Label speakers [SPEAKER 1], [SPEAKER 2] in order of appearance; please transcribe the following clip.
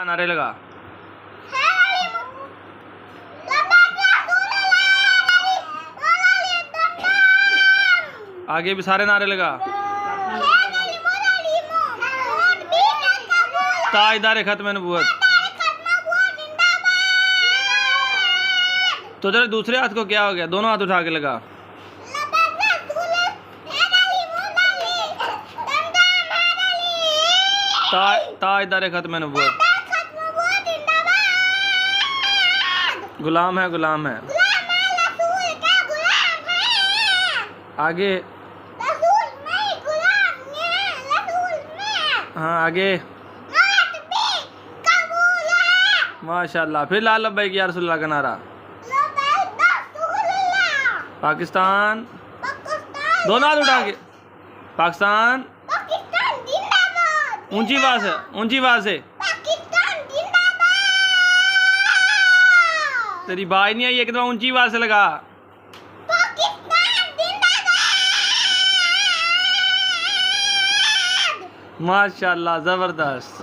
[SPEAKER 1] नारे लगा। आगे भी सारे नारे लगा। ताजदार खत्म नबूवत। तो जरा दूसरे हाथ को क्या हो गया? दोनों हाथ उठा के लगा। ताजदार खत्म नबूवत। गुलाम है, गुलाम है। आगे। हाँ आगे। माशाल्लाह। फिर लाल लब्बैक या रसूलुल्लाह का नारा। पाकिस्तान। दोनों हाथ उठा के। पाकिस्तान। ऊंची आवाज है, ऊंची आवाज है। तेरी बात नहीं आई, एक दफा ऊंची आवाज से लगा। माशाल्लाह, जबरदस्त।